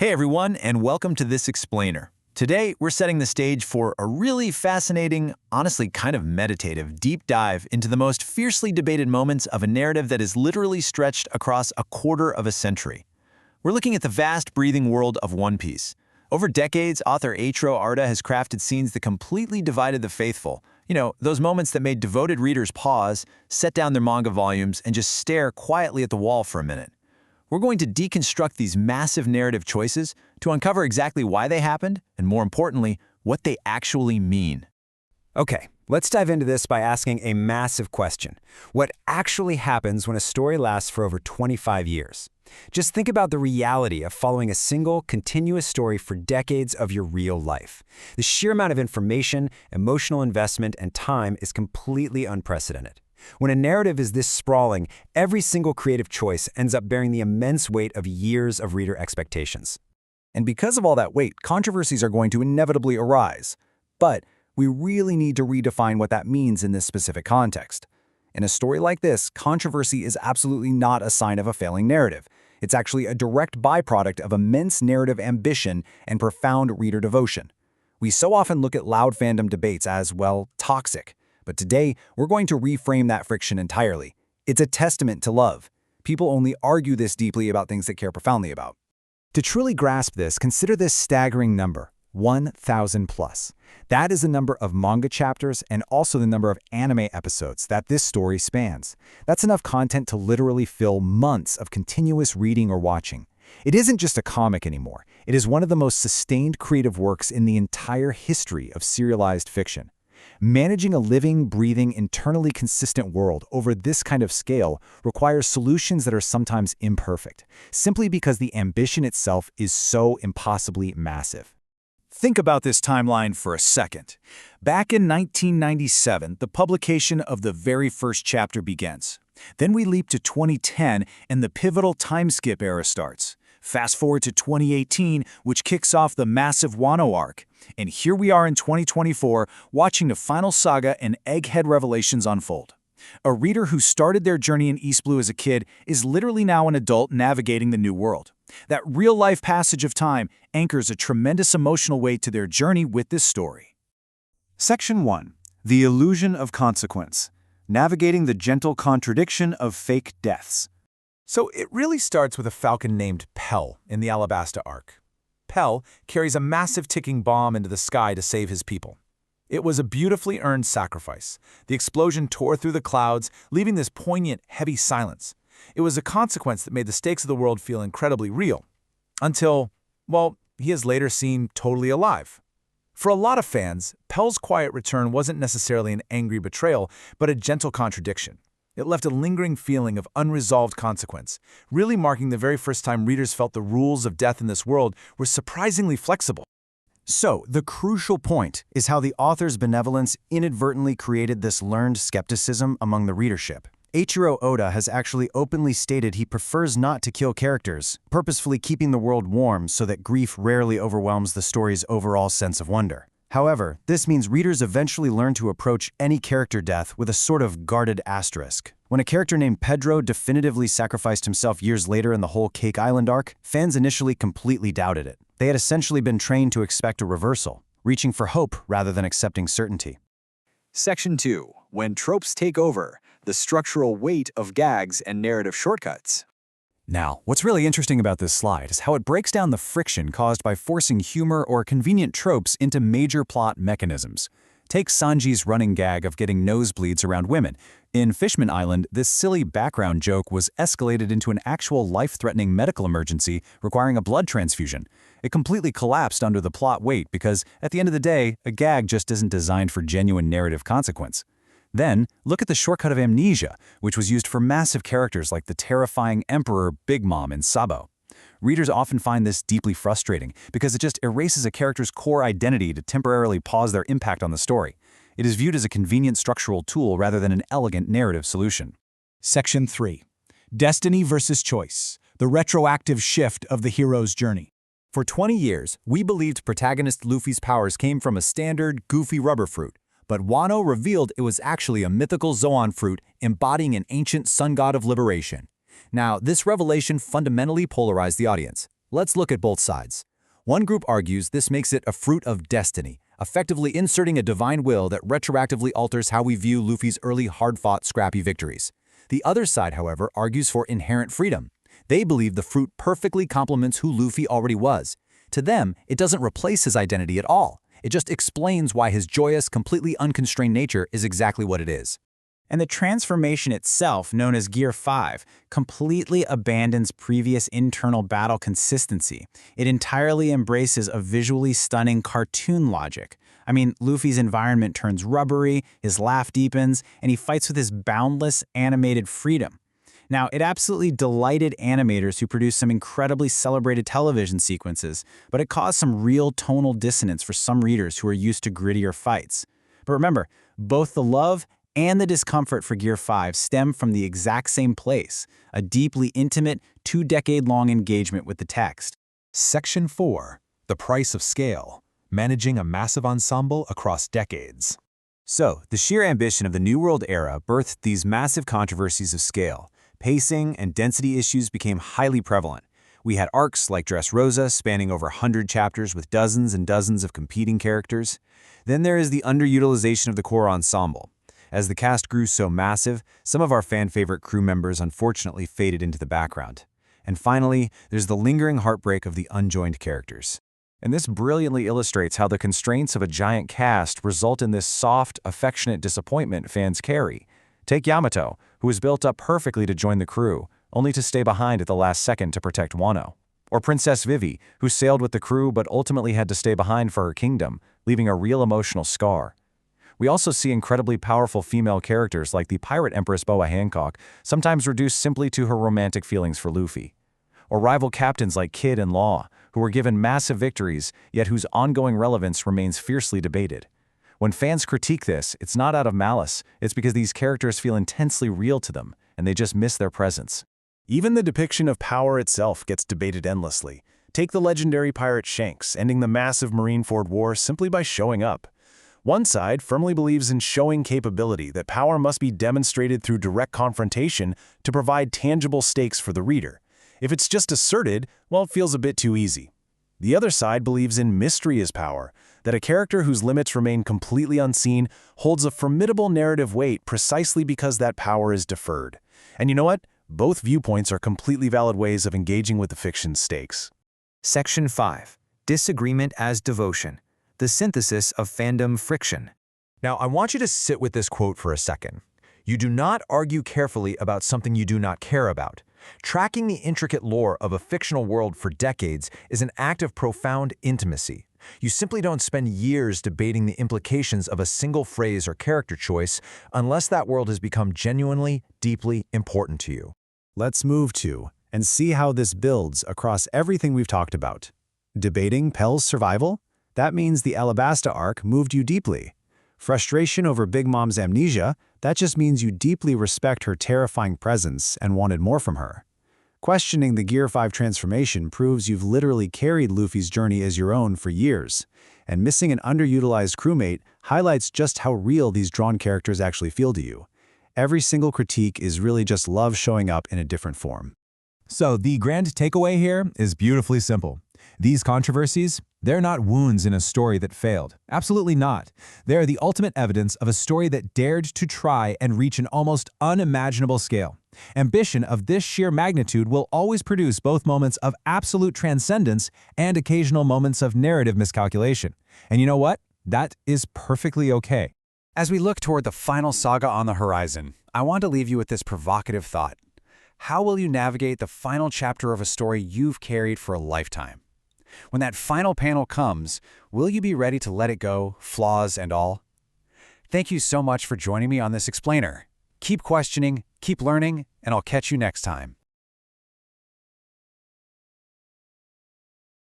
Hey everyone, and welcome to This Explainer. Today, we're setting the stage for a really fascinating, honestly kind of meditative, deep dive into the most fiercely debated moments of a narrative that is literally stretched across a quarter of a century. We're looking at the vast, breathing world of One Piece. Over decades, author Eiichiro Oda has crafted scenes that completely divided the faithful. You know, those moments that made devoted readers pause, set down their manga volumes, and just stare quietly at the wall for a minute. We're going to deconstruct these massive narrative choices to uncover exactly why they happened, and more importantly, what they actually mean. Okay, let's dive into this by asking a massive question. What actually happens when a story lasts for over 25 years? Just think about the reality of following a single, continuous story for decades of your real life. The sheer amount of information, emotional investment, and time is completely unprecedented. When a narrative is this sprawling, every single creative choice ends up bearing the immense weight of years of reader expectations. And because of all that weight, controversies are going to inevitably arise. But we really need to redefine what that means in this specific context. In a story like this, controversy is absolutely not a sign of a failing narrative. It's actually a direct byproduct of immense narrative ambition and profound reader devotion. We so often look at loud fandom debates as, well, toxic. But today, we're going to reframe that friction entirely. It's a testament to love. People only argue this deeply about things they care profoundly about. To truly grasp this, consider this staggering number, 1,000 plus. That is the number of manga chapters and also the number of anime episodes that this story spans. That's enough content to literally fill months of continuous reading or watching. It isn't just a comic anymore. It is one of the most sustained creative works in the entire history of serialized fiction. Managing a living, breathing, internally consistent world over this kind of scale requires solutions that are sometimes imperfect, simply because the ambition itself is so impossibly massive. Think about this timeline for a second. Back in 1997, the publication of the very first chapter begins. Then we leap to 2010, and the pivotal time skip era starts. Fast forward to 2018, which kicks off the massive Wano arc. And here we are in 2024, watching the final saga and Egghead revelations unfold. A reader who started their journey in East Blue as a kid is literally now an adult navigating the new world. That real-life passage of time anchors a tremendous emotional weight to their journey with this story. Section 1. The Illusion of Consequence. Navigating the gentle contradiction of fake deaths. So it really starts with a falcon named Pell in the Alabasta arc. Pell carries a massive ticking bomb into the sky to save his people. It was a beautifully earned sacrifice. The explosion tore through the clouds, leaving this poignant, heavy silence. It was a consequence that made the stakes of the world feel incredibly real. Until, well, he is later seen totally alive. For a lot of fans, Pell's quiet return wasn't necessarily an angry betrayal, but a gentle contradiction. It left a lingering feeling of unresolved consequence, really marking the very first time readers felt the rules of death in this world were surprisingly flexible. So, the crucial point is how the author's benevolence inadvertently created this learned skepticism among the readership. Eiichiro Oda has actually openly stated he prefers not to kill characters, purposefully keeping the world warm so that grief rarely overwhelms the story's overall sense of wonder. However, this means readers eventually learn to approach any character death with a sort of guarded asterisk. When a character named Pedro definitively sacrificed himself years later in the whole Cake Island arc, fans initially completely doubted it. They had essentially been trained to expect a reversal, reaching for hope rather than accepting certainty. Section 2. When tropes take over, the structural weight of gags and narrative shortcuts. Now, what's really interesting about this slide is how it breaks down the friction caused by forcing humor or convenient tropes into major plot mechanisms. Take Sanji's running gag of getting nosebleeds around women. In Fishman Island, this silly background joke was escalated into an actual life-threatening medical emergency requiring a blood transfusion. It completely collapsed under the plot weight because, at the end of the day, a gag just isn't designed for genuine narrative consequence. Then, look at the shortcut of amnesia, which was used for massive characters like the terrifying Emperor Big Mom in Sabo. Readers often find this deeply frustrating because it just erases a character's core identity to temporarily pause their impact on the story. It is viewed as a convenient structural tool rather than an elegant narrative solution. Section 3. Destiny versus Choice, the retroactive shift of the hero's journey. For 20 years, we believed protagonist Luffy's powers came from a standard, goofy rubber fruit. But Wano revealed it was actually a mythical Zoan fruit embodying an ancient sun god of liberation. Now, this revelation fundamentally polarized the audience. Let's look at both sides. One group argues this makes it a fruit of destiny, effectively inserting a divine will that retroactively alters how we view Luffy's early hard-fought, scrappy victories. The other side, however, argues for inherent freedom. They believe the fruit perfectly complements who Luffy already was. To them, it doesn't replace his identity at all. It just explains why his joyous, completely unconstrained nature is exactly what it is. And the transformation itself, known as Gear 5, completely abandons previous internal battle consistency. It entirely embraces a visually stunning cartoon logic. I mean, Luffy's environment turns rubbery, his laugh deepens, and he fights with his boundless, animated freedom. Now, it absolutely delighted animators who produced some incredibly celebrated television sequences, but it caused some real tonal dissonance for some readers who are used to grittier fights. But remember, both the love and the discomfort for Gear 5 stem from the exact same place, a deeply intimate, 2-decade-long engagement with the text. Section 4. The Price of Scale. Managing a Massive Ensemble Across Decades. So, the sheer ambition of the New World era birthed these massive controversies of scale. Pacing and density issues became highly prevalent. We had arcs like Dressrosa spanning over 100 chapters with dozens and dozens of competing characters. Then there is the underutilization of the core ensemble. As the cast grew so massive, some of our fan-favorite crew members unfortunately faded into the background. And finally, there's the lingering heartbreak of the unjoined characters. And this brilliantly illustrates how the constraints of a giant cast result in this soft, affectionate disappointment fans carry. Take Yamato, who was built up perfectly to join the crew, only to stay behind at the last second to protect Wano. Or Princess Vivi, who sailed with the crew but ultimately had to stay behind for her kingdom, leaving a real emotional scar. We also see incredibly powerful female characters like the Pirate Empress Boa Hancock, sometimes reduced simply to her romantic feelings for Luffy. Or rival captains like Kid and Law, who were given massive victories, yet whose ongoing relevance remains fiercely debated. When fans critique this, it's not out of malice, it's because these characters feel intensely real to them, and they just miss their presence. Even the depiction of power itself gets debated endlessly. Take the legendary pirate Shanks, ending the massive Marineford War simply by showing up. One side firmly believes in showing capability, that power must be demonstrated through direct confrontation to provide tangible stakes for the reader. If it's just asserted, well, it feels a bit too easy. The other side believes in mystery as power, that a character whose limits remain completely unseen holds a formidable narrative weight precisely because that power is deferred. And you know what? Both viewpoints are completely valid ways of engaging with the fiction's stakes. Section 5. Disagreement as Devotion. The synthesis of fandom friction. Now, I want you to sit with this quote for a second. You do not argue carefully about something you do not care about. Tracking the intricate lore of a fictional world for decades is an act of profound intimacy. You simply don't spend years debating the implications of a single phrase or character choice unless that world has become genuinely, deeply important to you. Let's move to and see how this builds across everything we've talked about. Debating Pell's survival? That means the Alabasta arc moved you deeply. Frustration over Big Mom's amnesia? That just means you deeply respect her terrifying presence and wanted more from her. Questioning the Gear 5 transformation proves you've literally carried Luffy's journey as your own for years. And missing an underutilized crewmate highlights just how real these drawn characters actually feel to you. Every single critique is really just love showing up in a different form. So the grand takeaway here is beautifully simple. These controversies, they're not wounds in a story that failed. Absolutely not. They're the ultimate evidence of a story that dared to try and reach an almost unimaginable scale. Ambition of this sheer magnitude will always produce both moments of absolute transcendence and occasional moments of narrative miscalculation. And you know what? That is perfectly okay. As we look toward the final saga on the horizon, I want to leave you with this provocative thought. How will you navigate the final chapter of a story you've carried for a lifetime? When that final panel comes, will you be ready to let it go, flaws and all? Thank you so much for joining me on this explainer. Keep questioning, keep learning, and I'll catch you next time.